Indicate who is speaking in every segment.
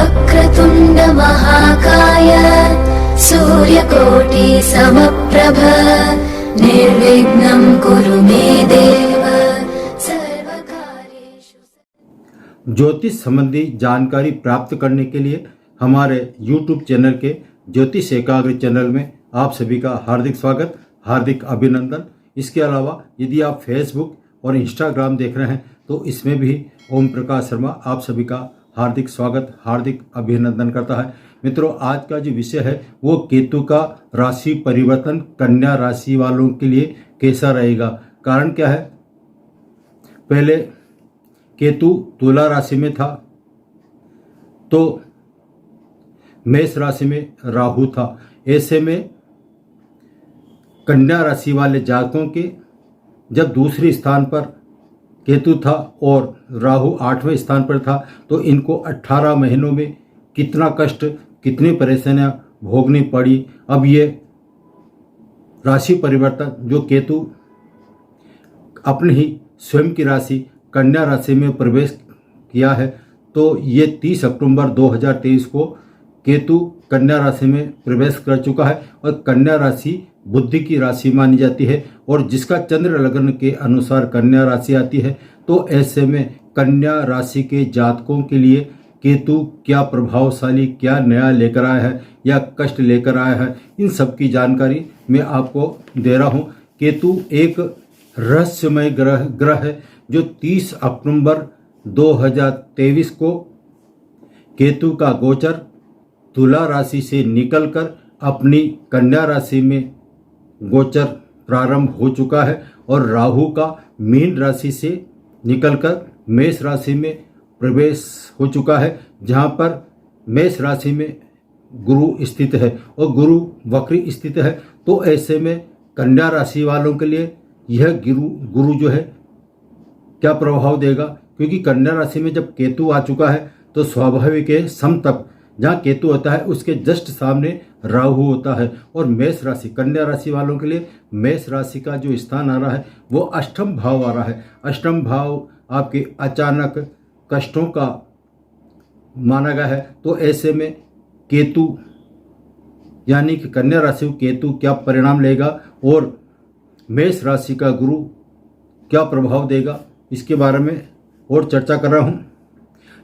Speaker 1: वक्रतुण्ड महाकाय सूर्यकोटि समप्रभ निर्विघ्नं कुरु मे देव सर्वकार्येषु।
Speaker 2: ज्योतिष संबंधी जानकारी प्राप्त करने के लिए हमारे YouTube चैनल के ज्योतिष एकाग्र चैनल में आप सभी का हार्दिक स्वागत, हार्दिक अभिनंदन। इसके अलावा यदि आप फेसबुक और इंस्टाग्राम देख रहे हैं तो इसमें भी ओम प्रकाश शर्मा आप सभी का हार्दिक स्वागत, हार्दिक अभिनंदन करता है। मित्रों, आज का जो विषय है वो केतु का राशि परिवर्तन कन्या राशि वालों के लिए कैसा रहेगा। कारण क्या है, पहले केतु तुला राशि में था तो मेष राशि में राहु था। ऐसे में कन्या राशि वाले जातकों के जब दूसरे स्थान पर केतु था और राहु 8वें स्थान पर था तो इनको 18 महीनों में कितना कष्ट, कितनी परेशानियां भोगनी पड़ी। अब ये राशि परिवर्तन जो केतु अपनी ही स्वयं की राशि कन्या राशि में प्रवेश किया है तो ये 30 अक्टूबर 2023 को केतु कन्या राशि में प्रवेश कर चुका है और कन्या राशि बुद्धि की राशि मानी जाती है और जिसका चंद्र लग्न के अनुसार कन्या राशि आती है। तो ऐसे में कन्या राशि के जातकों के लिए केतु क्या प्रभावशाली, क्या नया लेकर आया है या कष्ट लेकर आया है, इन सब की जानकारी मैं आपको दे रहा हूँ। केतु एक रहस्यमय ग्रह है जो 30 अक्टूबर 2023 को केतु का गोचर तुला राशि से निकलकर अपनी कन्या राशि में गोचर प्रारंभ हो चुका है और राहु का मीन राशि से निकलकर मेष राशि में प्रवेश हो चुका है, जहां पर मेष राशि में गुरु स्थित है और गुरु वक्री स्थित है। तो ऐसे में कन्या राशि वालों के लिए यह गुरु जो है क्या प्रभाव देगा, क्योंकि कन्या राशि में जब केतु आ चुका है तो स्वाभाविक है समतप जहाँ केतु होता है उसके जस्ट सामने राहु होता है और मेष राशि कन्या राशि वालों के लिए मेष राशि का जो स्थान आ रहा है वो अष्टम भाव आ रहा है। अष्टम भाव आपके अचानक कष्टों का माना गया है। तो ऐसे में केतु यानी कि कन्या राशि को केतु क्या परिणाम लेगा और मेष राशि का गुरु क्या प्रभाव देगा, इसके बारे में और चर्चा कर रहा हूँ।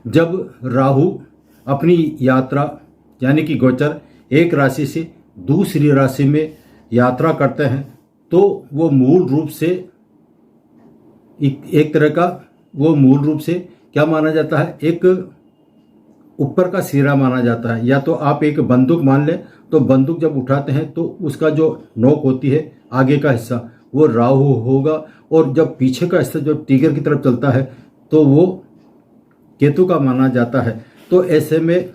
Speaker 2: जब राहु अपनी यात्रा यानी कि गोचर एक राशि से दूसरी राशि में यात्रा करते हैं तो वो मूल रूप से एक तरह का वो मूल रूप से क्या माना जाता है, एक ऊपर का सिरा माना जाता है। या तो आप एक बंदूक मान लें तो बंदूक जब उठाते हैं तो उसका जो नोक होती है आगे का हिस्सा वो राहु होगा और जब पीछे का हिस्सा जो टिगर की तरफ चलता है तो वो केतु का माना जाता है। तो ऐसे में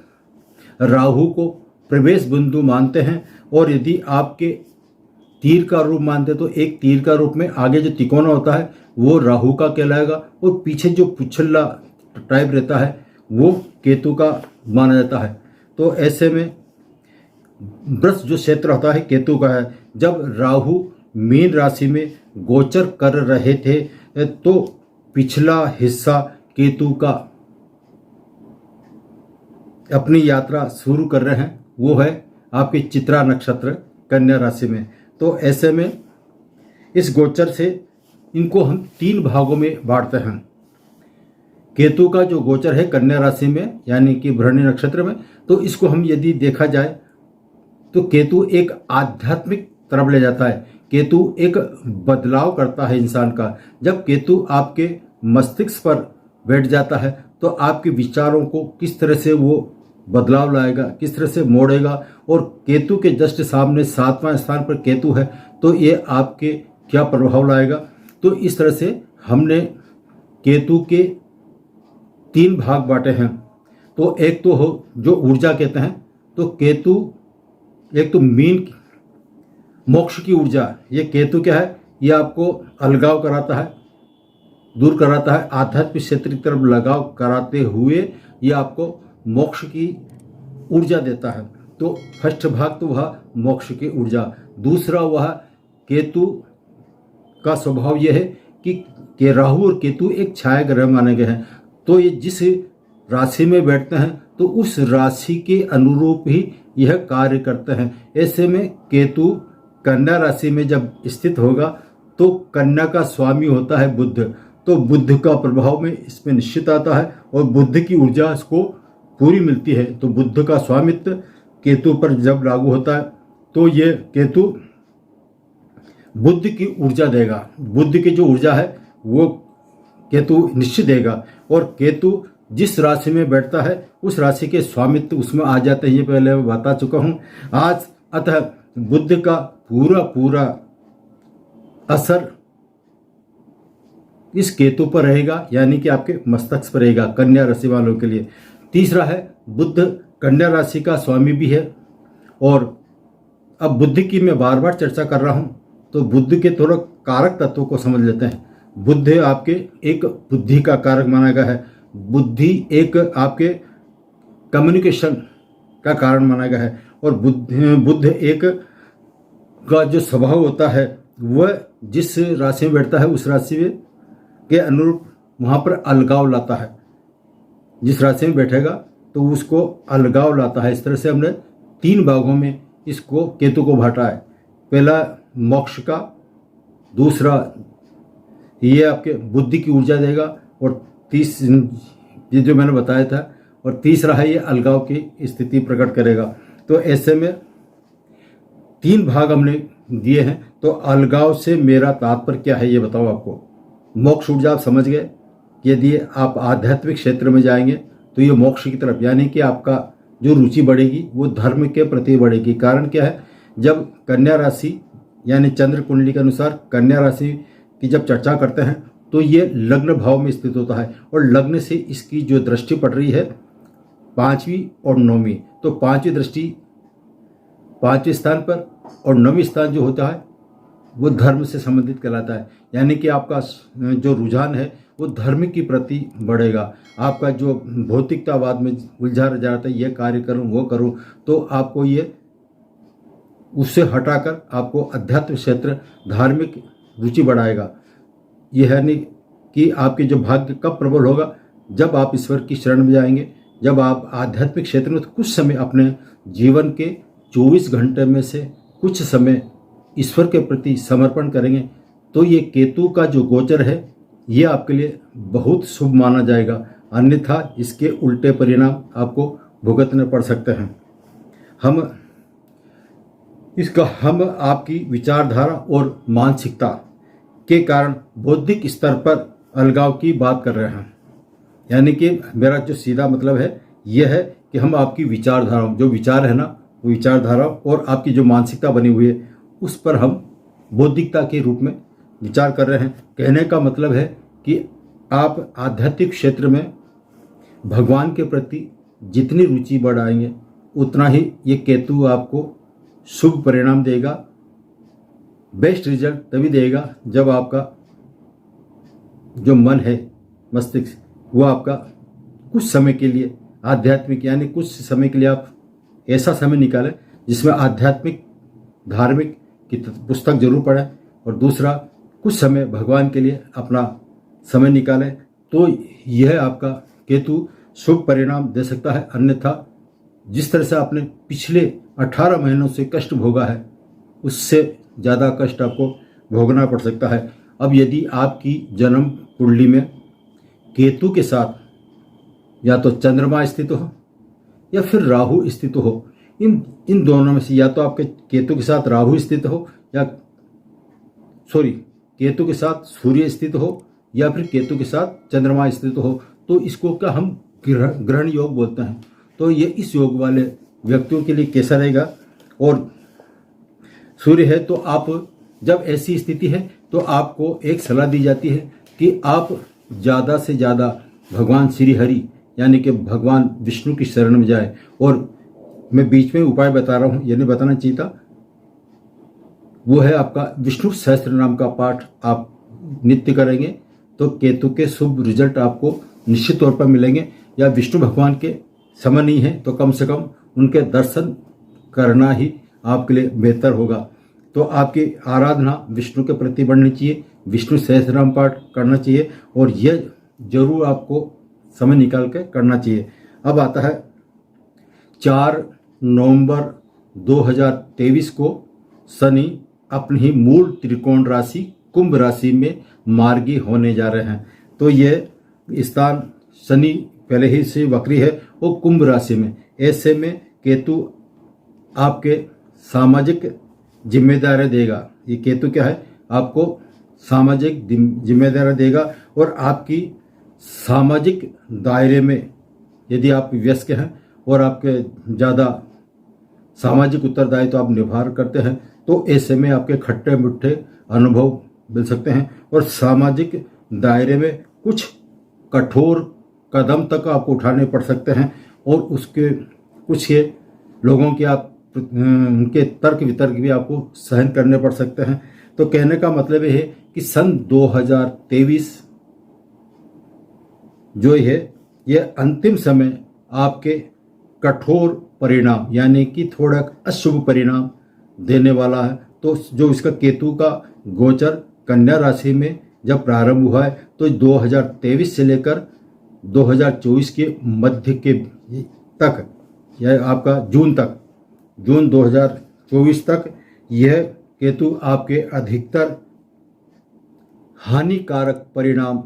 Speaker 2: राहु को प्रवेश बिंदु मानते हैं और यदि आपके तीर का रूप मानते तो एक तीर का रूप में आगे जो तिकोना होता है वो राहु का कहलाएगा और पीछे जो पुछल्ला टाइप रहता है वो केतु का माना जाता है। तो ऐसे में वृष जो क्षेत्र होता है केतु का है। जब राहु मीन राशि में गोचर कर रहे थे तो पिछला हिस्सा केतु का अपनी यात्रा शुरू कर रहे हैं, वो है आपके चित्रा नक्षत्र कन्या राशि में। तो ऐसे में इस गोचर से इनको हम 3 भागों में बांटते हैं। केतु का जो गोचर है कन्या राशि में यानी कि भरणी नक्षत्र में, तो इसको हम यदि देखा जाए तो केतु एक आध्यात्मिक तरफ ले जाता है। केतु एक बदलाव करता है इंसान का। जब केतु आपके मस्तिष्क पर बैठ जाता है तो आपके विचारों को किस तरह से वो बदलाव लाएगा, किस तरह से मोड़ेगा। और केतु के जस्ट सामने 7वां स्थान पर केतु है तो ये आपके क्या प्रभाव लाएगा। तो इस तरह से हमने केतु के 3 भाग बांटे हैं। तो एक तो हो जो ऊर्जा कहते हैं, तो केतु एक तो मीन मोक्ष की ऊर्जा, ये केतु क्या है, ये आपको अलगाव कराता है, दूर कराता है, आध्यात्मिक क्षेत्र की तरफ लगाव कराते हुए ये आपको मोक्ष की ऊर्जा देता है। तो फर्स्ट भाग तो वह मोक्ष की ऊर्जा। दूसरा वह केतु का स्वभाव यह है कि राहु और केतु एक छाया ग्रह माने गए हैं। तो ये जिस राशि में बैठते हैं तो उस राशि के अनुरूप ही यह कार्य करते हैं। ऐसे में केतु कन्या राशि में जब स्थित होगा तो कन्या का स्वामी होता है बुध, तो बुध का प्रभाव में इसमें निश्चित आता है और बुध की ऊर्जा इसको पूरी मिलती है। तो बुध का स्वामित्व केतु पर जब लागू होता है तो ये केतु बुध की ऊर्जा देगा, बुध की जो ऊर्जा है वो केतु निश्चित देगा। और केतु जिस राशि में बैठता है उस राशि के स्वामित्व उसमें आ जाते हैं, ये पहले मैं बता चुका हूं आज। अतः बुध का पूरा असर इस केतु पर रहेगा, यानी कि आपके मस्तक पर रहेगा कन्या राशि वालों के लिए। तीसरा है बुध कन्या राशि का स्वामी भी है। और अब बुध की मैं बार बार चर्चा कर रहा हूं तो बुध के थोड़ा कारक तत्वों को समझ लेते हैं। बुध आपके एक बुद्धि का कारक माना गया है, बुद्धि एक आपके कम्युनिकेशन का कारण माना गया है। और बुध एक का जो स्वभाव होता है वह जिस राशि में बैठता है उस राशि में के अनुरूप वहां पर अलगाव लाता है। जिस राशि में बैठेगा तो उसको अलगाव लाता है। इस तरह से हमने 3 भागों में इसको केतु को बांटा है। पहला मोक्ष का, दूसरा ये आपके बुद्धि की ऊर्जा देगा और ये जो मैंने बताया था, और तीसरा है ये अलगाव की स्थिति प्रकट करेगा। तो ऐसे में 3 भाग हमने दिए हैं। तो अलगाव से मेरा तात्पर्य क्या है ये बताओ आपको। मोक्ष ऊर्जा आप समझ गए, यदि आप आध्यात्मिक क्षेत्र में जाएंगे तो ये मोक्ष की तरफ, यानी कि आपका जो रुचि बढ़ेगी वो धर्म के प्रति बढ़ेगी। कारण क्या है, जब कन्या राशि यानी चंद्र कुंडली के अनुसार कन्या राशि की जब चर्चा करते हैं तो ये लग्न भाव में स्थित होता है और लग्न से इसकी जो दृष्टि पड़ रही है 5वीं और 9वीं, तो 5वीं दृष्टि 5वें स्थान पर और 9वीं स्थान जो होता है वो धर्म से संबंधित कहलाता है। यानी कि आपका जो रुझान है वो धर्म की प्रति बढ़ेगा। आपका जो भौतिकतावाद में उलझा रह जाता है, ये कार्य करूं वो करूं, तो आपको ये उससे हटाकर आपको अध्यात्म क्षेत्र धार्मिक रुचि बढ़ाएगा। यह है नहीं कि आपके जो भाग्य कब प्रबल होगा, जब आप ईश्वर की शरण में जाएंगे, जब आप आध्यात्मिक क्षेत्र में कुछ समय अपने जीवन के 24 घंटे में से कुछ समय ईश्वर के प्रति समर्पण करेंगे, तो ये केतु का जो गोचर है ये आपके लिए बहुत शुभ माना जाएगा। अन्यथा इसके उल्टे परिणाम आपको भुगतने पड़ सकते हैं। हम आपकी विचारधारा और मानसिकता के कारण बौद्धिक स्तर पर अलगाव की बात कर रहे हैं। यानी कि मेरा जो सीधा मतलब है यह है कि हम आपकी विचारधारा, जो विचार है ना, वो विचारधारा और आपकी जो मानसिकता बनी हुई है उस पर हम बौद्धिकता के रूप में विचार कर रहे हैं। कहने का मतलब है कि आप आध्यात्मिक क्षेत्र में भगवान के प्रति जितनी रुचि बढ़ाएंगे उतना ही ये केतु आपको शुभ परिणाम देगा। बेस्ट रिजल्ट तभी देगा जब आपका जो मन है, मस्तिष्क, वो आपका कुछ समय के लिए आध्यात्मिक, यानी कुछ समय के लिए आप ऐसा समय निकालें जिसमें आध्यात्मिक धार्मिक की पुस्तक जरूर पढ़ें और दूसरा कुछ समय भगवान के लिए अपना समय निकालें, तो यह आपका केतु शुभ परिणाम दे सकता है। अन्यथा जिस तरह से आपने पिछले 18 महीनों से कष्ट भोगा है उससे ज़्यादा कष्ट आपको भोगना पड़ सकता है। अब यदि आपकी जन्म कुंडली में केतु के साथ या तो चंद्रमा स्थित हो या फिर राहु स्थित हो, इन दोनों में से या तो आपके केतु के साथ राहु स्थित हो या केतु के साथ सूर्य स्थित हो या फिर केतु के साथ चंद्रमा स्थित हो, तो इसको क्या हम ग्रहण योग बोलते हैं। तो ये इस योग वाले व्यक्तियों के लिए कैसा रहेगा। और सूर्य है तो आप जब ऐसी स्थिति है तो आपको एक सलाह दी जाती है कि आप ज़्यादा से ज़्यादा भगवान श्री हरि यानी कि भगवान विष्णु की शरण में जाए। और मैं बीच में उपाय बता रहा हूँ, ये नहीं बताना चाहिए था, वो है आपका विष्णु सहस्त्र नाम का पाठ आप नित्य करेंगे तो केतु के शुभ रिजल्ट आपको निश्चित तौर पर मिलेंगे। या विष्णु भगवान के समय नहीं है तो कम से कम उनके दर्शन करना ही आपके लिए बेहतर होगा। तो आपकी आराधना विष्णु के प्रति बढ़नी चाहिए, विष्णु सहस्त्रनाम पाठ करना चाहिए और यह जरूर आपको समय निकाल के करना चाहिए। अब आता है 4 नवंबर 2023 को शनि अपनी ही मूल त्रिकोण राशि कुंभ राशि में मार्गी होने जा रहे हैं। तो ये स्थान शनि पहले ही से वक्री है वो कुंभ राशि में। ऐसे में केतु आपके सामाजिक जिम्मेदारी देगा। ये केतु क्या है, आपको सामाजिक जिम्मेदारी देगा और आपकी सामाजिक दायरे में यदि आप व्यस्त हैं और आपके ज़्यादा सामाजिक उत्तरदायित्व तो आप निभा करते हैं तो ऐसे में आपके खट्टे मीठे अनुभव मिल सकते हैं और सामाजिक दायरे में कुछ कठोर कदम तक आपको उठाने पड़ सकते हैं और उसके कुछ ये लोगों के आप उनके तर्क वितर्क भी आपको सहन करने पड़ सकते हैं। तो कहने का मतलब ये है कि सन 2023 जो है ये अंतिम समय आपके कठोर परिणाम यानी कि थोड़ा अशुभ परिणाम देने वाला है। तो जो इसका केतु का गोचर कन्या राशि में जब प्रारंभ हुआ है तो 2023 से लेकर 2024 के मध्य के तक यह आपका जून 2024 तक यह केतु आपके अधिकतर हानिकारक परिणाम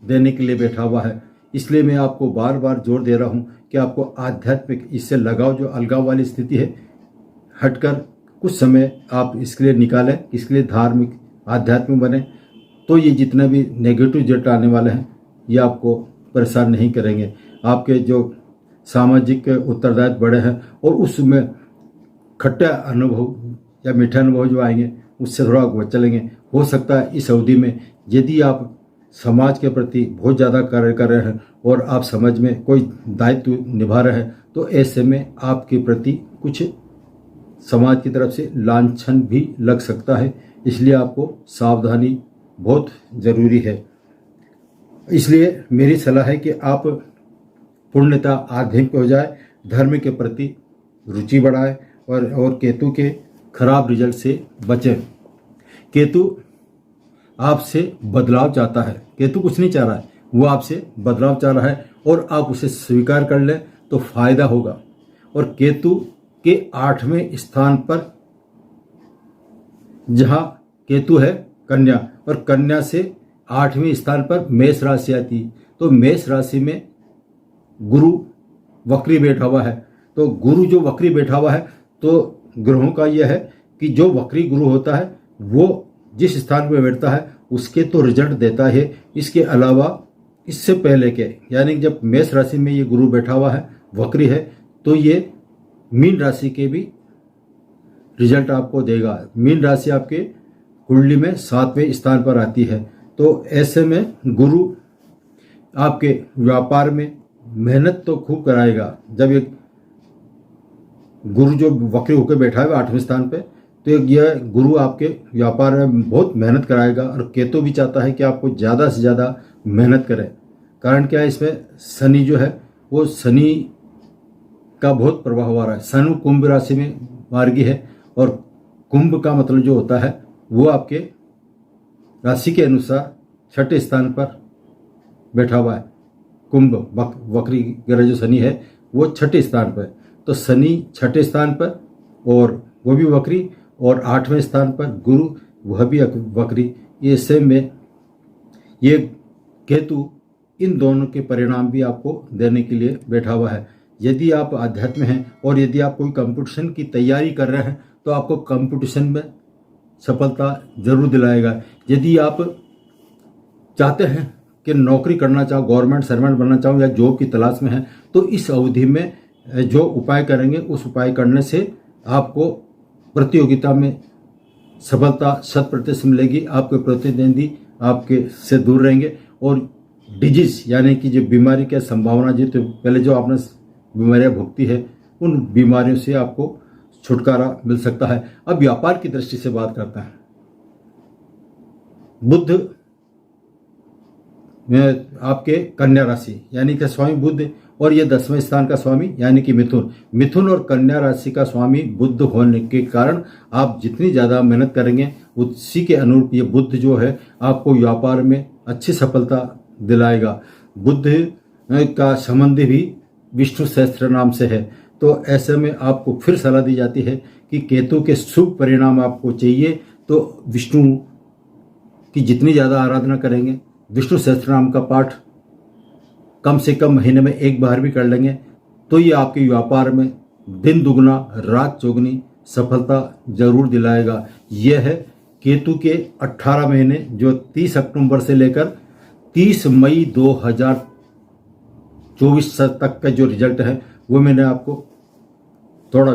Speaker 2: देने के लिए बैठा हुआ है। इसलिए मैं आपको बार बार जोर दे रहा हूं कि आपको आध्यात्मिक इससे लगाव, जो अलगाव वाली स्थिति है, हटकर कुछ समय आप इसके लिए निकालें, इसके लिए धार्मिक आध्यात्मिक बने। तो ये जितने भी नेगेटिव रिजल्ट आने वाले हैं ये आपको परेशान नहीं करेंगे। आपके जो सामाजिक उत्तरदायित्व बड़े हैं और उसमें खट्टा अनुभव या मीठा अनुभव जो आएंगे उससे थोड़ा बच चलेंगे। हो सकता है इस अवधि में यदि आप समाज के प्रति बहुत ज़्यादा कार्य कर रहे हैं और आप समाज में कोई दायित्व निभा रहे हैं तो ऐसे में आपके प्रति कुछ समाज की तरफ से लांछन भी लग सकता है। इसलिए आपको सावधानी बहुत ज़रूरी है। इसलिए मेरी सलाह है कि आप पूर्णतः आध्यात्मिक हो जाए, धर्म के प्रति रुचि बढ़ाए और केतु के खराब रिजल्ट से बचें। केतु आपसे बदलाव चाहता है। केतु कुछ नहीं चाह रहा है, वो आपसे बदलाव चाह रहा है और आप उसे स्वीकार कर लें तो फायदा होगा। और केतु के 8वें स्थान पर जहां केतु है कन्या, और कन्या से 8वें स्थान पर मेष राशि आती, तो मेष राशि में गुरु वक्री बैठा हुआ है। तो गुरु जो वक्री बैठा हुआ है तो ग्रहों का यह है कि जो वक्री गुरु होता है वो जिस स्थान पर बैठता है उसके तो रिजल्ट देता है। इसके अलावा इससे पहले के यानी जब मेष राशि में ये गुरु बैठा हुआ है, वक्री है, तो ये मीन राशि के भी रिजल्ट आपको देगा। मीन राशि आपके कुंडली में 7वें स्थान पर आती है। तो ऐसे में गुरु आपके व्यापार में मेहनत तो खूब कराएगा। जब एक गुरु जो वक्री होकर बैठा है 8वें स्थान पे, तो यह गुरु आपके व्यापार में बहुत मेहनत कराएगा। और केतु भी चाहता है कि आपको ज़्यादा से ज़्यादा मेहनत करें। कारण क्या है, इसमें शनि जो है वो शनि का बहुत प्रभाव आ रहा है। शनि कुंभ राशि में मार्गी है और कुंभ का मतलब जो होता है वो आपके राशि के अनुसार 6ठे स्थान पर बैठा हुआ है। कुंभ वक्री ग्रह जो शनि है वो 6ठे स्थान पर, तो शनि 6ठे स्थान पर और वो भी वक्री, और 8वें स्थान पर गुरु वह भी वक्री। ऐसे में ये केतु इन दोनों के परिणाम भी आपको देने के लिए बैठा हुआ है। यदि आप आध्यात्म हैं और यदि आप कोई कंपटीशन की तैयारी कर रहे हैं तो आपको कंपटीशन में सफलता जरूर दिलाएगा। यदि आप चाहते हैं कि नौकरी करना चाहो, गवर्नमेंट सर्वेंट बनना चाहो या जॉब की तलाश में है, तो इस अवधि में जो उपाय करेंगे उस उपाय करने से आपको प्रतियोगिता में सफलता 100% मिलेगी। आपके प्रतिद्वंदी आपके से दूर रहेंगे और डिजीज यानी कि जो बीमारी की संभावना जी, तो पहले जो आपने बीमारियां भुगती है उन बीमारियों से आपको छुटकारा मिल सकता है। अब व्यापार की दृष्टि से बात करते हैं। बुध में आपके कन्या राशि यानी कि स्वामी बुध, और ये 10वें स्थान का स्वामी यानी कि मिथुन और कन्या राशि का स्वामी बुध होने के कारण आप जितनी ज़्यादा मेहनत करेंगे उसी के अनुरूप ये बुध जो है आपको व्यापार में अच्छी सफलता दिलाएगा। बुध का संबंध भी विष्णु सहस्त्र नाम से है। तो ऐसे में आपको फिर सलाह दी जाती है कि केतु के शुभ परिणाम आपको चाहिए तो विष्णु की जितनी ज़्यादा आराधना करेंगे, विष्णु सहस्त्र नाम का पाठ कम से कम महीने में एक बार भी कर लेंगे तो ये आपके व्यापार में दिन दुगना रात चौगुनी सफलता जरूर दिलाएगा। यह है केतु के 18 महीने जो 30 अक्टूबर से लेकर 30 मई 2024 तक का जो रिजल्ट है वो मैंने आपको थोड़ा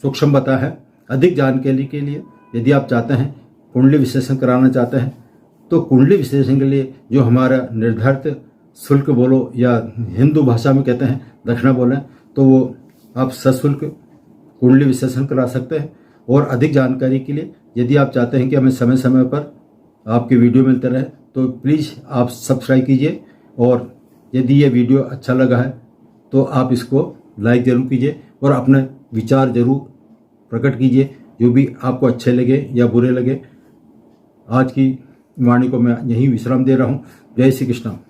Speaker 2: सूक्ष्म बताया है। अधिक जानकारी के लिए यदि आप चाहते हैं कुंडली विश्लेषण कराना चाहते हैं तो कुंडली विश्लेषण के लिए जो हमारा निर्धारित शुल्क बोलो या हिंदू भाषा में कहते हैं दक्षिणा बोलें तो वो आप सशुल्क कुंडली विश्लेषण करा सकते हैं। और अधिक जानकारी के लिए यदि आप चाहते हैं कि हमें समय समय पर आपके वीडियो मिलते रहे तो प्लीज़ आप सब्सक्राइब कीजिए। और यदि ये वीडियो अच्छा लगा है तो आप इसको लाइक ज़रूर कीजिए और अपने विचार ज़रूर प्रकट कीजिए, जो भी आपको अच्छे लगे या बुरे लगे। आज की वाणी को मैं यहीं विश्राम दे रहा हूँ। जय श्री कृष्ण।